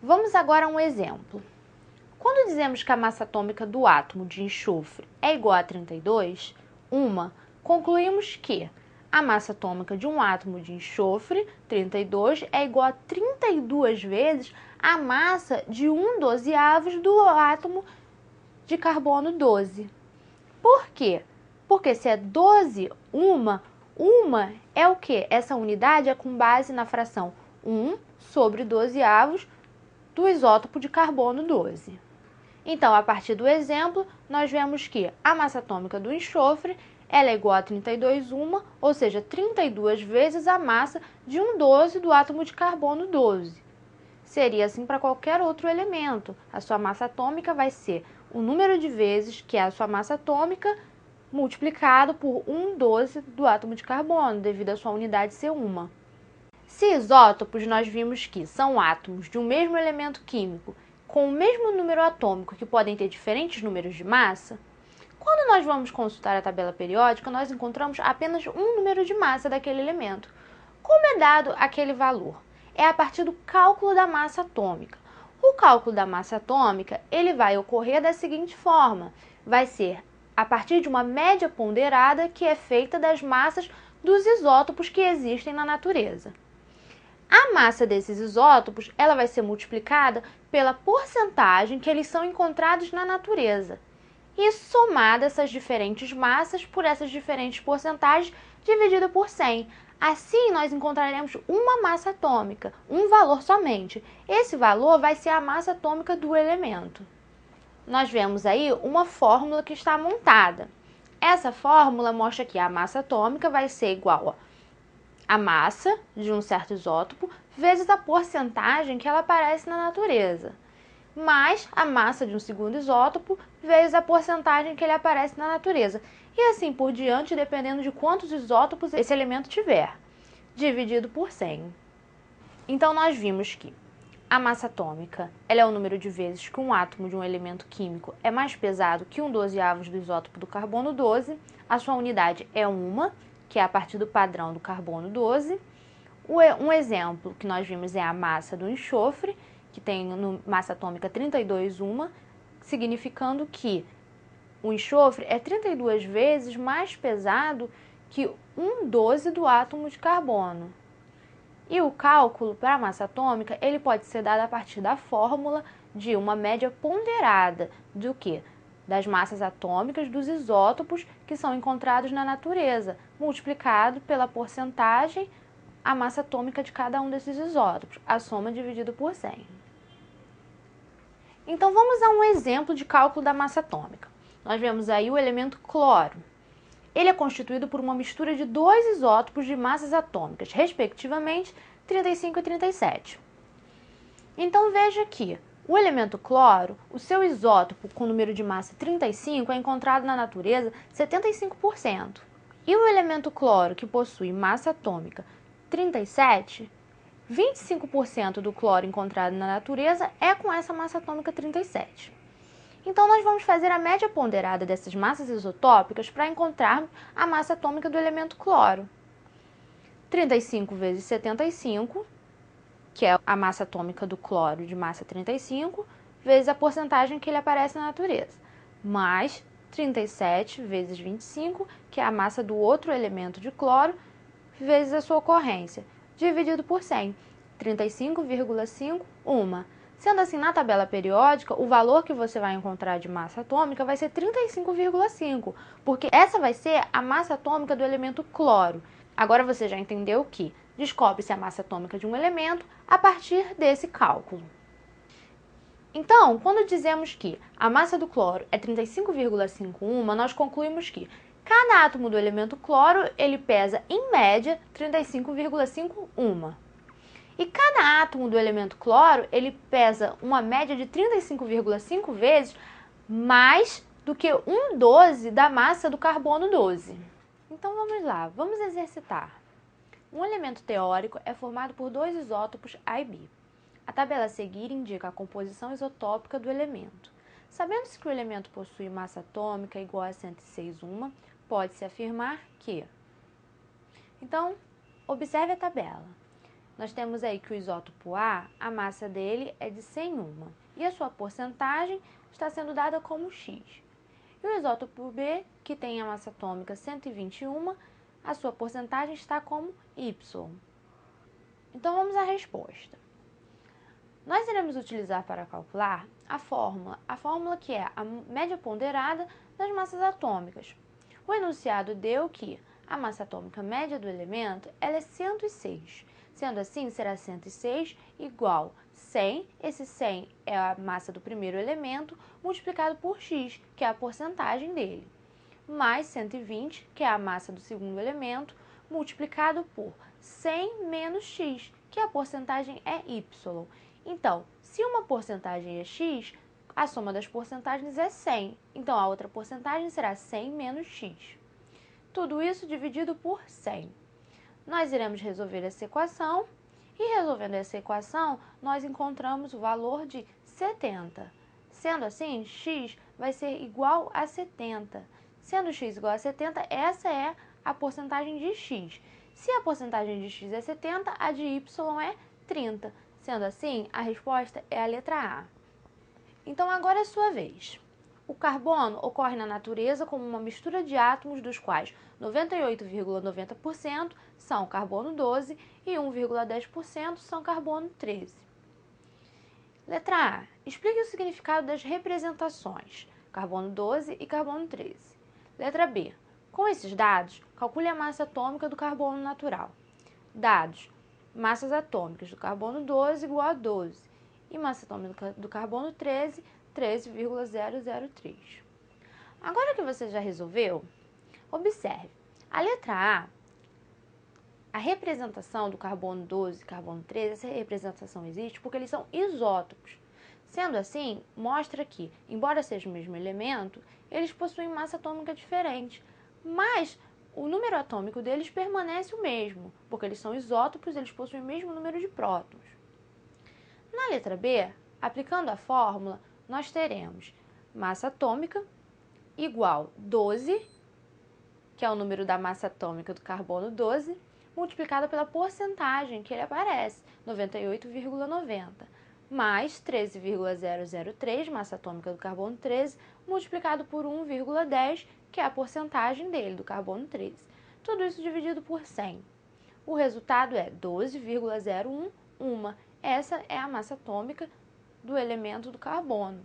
Vamos agora a um exemplo. Quando dizemos que a massa atômica do átomo de enxofre é igual a 32, concluímos que a massa atômica de um átomo de enxofre, 32, é igual a 32 vezes a massa de 1/12 do átomo de carbono 12. Por quê? Porque se é 12, uma é o quê? Essa unidade é com base na fração 1/12 do isótopo de carbono 12. Então, a partir do exemplo, nós vemos que a massa atômica do enxofre ela é igual a 32 ou seja, 32 vezes a massa de 1/12 do átomo de carbono 12. Seria assim para qualquer outro elemento. A sua massa atômica vai ser o número de vezes que é a sua massa atômica multiplicado por 1/12 do átomo de carbono, devido à sua unidade ser uma. Se isótopos, nós vimos que são átomos de um mesmo elemento químico com o mesmo número atômico que podem ter diferentes números de massa, quando nós vamos consultar a tabela periódica, nós encontramos apenas um número de massa daquele elemento. Como é dado aquele valor? É a partir do cálculo da massa atômica. O cálculo da massa atômica, ele vai ocorrer da seguinte forma: vai ser a partir de uma média ponderada que é feita das massas dos isótopos que existem na natureza. A massa desses isótopos, ela vai ser multiplicada pela porcentagem que eles são encontrados na natureza. E somada essas diferentes massas por essas diferentes porcentagens dividida por 100. Assim, nós encontraremos uma massa atômica, um valor somente. Esse valor vai ser a massa atômica do elemento. Nós vemos aí uma fórmula que está montada. Essa fórmula mostra que a massa atômica vai ser igual a massa de um certo isótopo vezes a porcentagem que ela aparece na natureza, mais a massa de um segundo isótopo vezes a porcentagem que ele aparece na natureza. E assim por diante, dependendo de quantos isótopos esse elemento tiver, dividido por 100. Então, nós vimos que a massa atômica ela é o número de vezes que um átomo de um elemento químico é mais pesado que 1/12 do isótopo do carbono 12. A sua unidade é uma, que é a partir do padrão do carbono 12. Um exemplo que nós vimos é a massa do enxofre, que tem massa atômica 32, significando que o enxofre é 32 vezes mais pesado que 1/12 do átomo de carbono. E o cálculo para a massa atômica, ele pode ser dado a partir da fórmula de uma média ponderada do quê? Das massas atômicas dos isótopos que são encontrados na natureza, multiplicado pela porcentagem a massa atômica de cada um desses isótopos, a soma dividido por 100. Então, vamos a um exemplo de cálculo da massa atômica. Nós vemos aí o elemento cloro. Ele é constituído por uma mistura de dois isótopos de massas atômicas, respectivamente 35 e 37. Então, veja que o elemento cloro, o seu isótopo com número de massa 35 é encontrado na natureza 75%. E o elemento cloro, que possui massa atômica 37, 25% do cloro encontrado na natureza é com essa massa atômica 37. Então, nós vamos fazer a média ponderada dessas massas isotópicas para encontrarmos a massa atômica do elemento cloro. 35 vezes 75, que é a massa atômica do cloro de massa 35, vezes a porcentagem que ele aparece na natureza, mais 37 vezes 25, que é a massa do outro elemento de cloro, vezes a sua ocorrência, dividido por 100, 35,5, uma. Sendo assim, na tabela periódica, o valor que você vai encontrar de massa atômica vai ser 35,5, porque essa vai ser a massa atômica do elemento cloro. Agora você já entendeu que descobre-se a massa atômica de um elemento a partir desse cálculo. Então, quando dizemos que a massa do cloro é 35,51, nós concluímos que cada átomo do elemento cloro, ele pesa, em média, 35,51. E cada átomo do elemento cloro, ele pesa uma média de 35,5 vezes mais do que 1/12 da massa do carbono 12. Então, vamos lá, vamos exercitar. Um elemento teórico é formado por dois isótopos A e B. A tabela a seguir indica a composição isotópica do elemento. Sabendo-se que o elemento possui massa atômica igual a 106, pode-se afirmar que... Então, observe a tabela. nós temos aí que o isótopo A, a massa dele é de 101 e a sua porcentagem está sendo dada como X. E o isótopo B, que tem a massa atômica 121, a sua porcentagem está como Y. Então, vamos à resposta. Nós iremos utilizar para calcular a fórmula que é a média ponderada das massas atômicas. O enunciado deu que a massa atômica média do elemento ela é 106. Sendo assim, será 106 igual 100, esse 100 é a massa do primeiro elemento, multiplicado por x, que é a porcentagem dele, mais 120, que é a massa do segundo elemento, multiplicado por 100 menos x, que a porcentagem é y. Então, se uma porcentagem é x, a soma das porcentagens é 100. Então, a outra porcentagem será 100 menos x. Tudo isso dividido por 100. Nós iremos resolver essa equação e, resolvendo essa equação, nós encontramos o valor de 70. Sendo assim, x vai ser igual a 70. Sendo x igual a 70, essa é a porcentagem de x. Se a porcentagem de x é 70, a de y é 30. Sendo assim, a resposta é a letra A. Então, agora é a sua vez. O carbono ocorre na natureza como uma mistura de átomos dos quais 98,90% são carbono 12 e 1,10% são carbono 13. Letra A. Explique o significado das representações carbono 12 e carbono 13. Letra B. Com esses dados, calcule a massa atômica do carbono natural. Dados: massas atômicas do carbono 12 igual a 12 e massa atômica do carbono 13, 13,003. Agora que você já resolveu, observe. A letra A representação do carbono 12 e carbono 13, essa representação existe porque eles são isótopos. Sendo assim, mostra que, embora seja o mesmo elemento, eles possuem massa atômica diferente, mas o número atômico deles permanece o mesmo, porque eles são isótopos, eles possuem o mesmo número de prótons. Na letra B, aplicando a fórmula, nós teremos massa atômica igual 12, que é o número da massa atômica do carbono 12, multiplicada pela porcentagem que ele aparece, 98,90, mais 13,003, massa atômica do carbono 13, multiplicado por 1,10, que é a porcentagem dele, do carbono 13. Tudo isso dividido por 100. O resultado é 12,011. Essa é a massa atômica do elemento do carbono.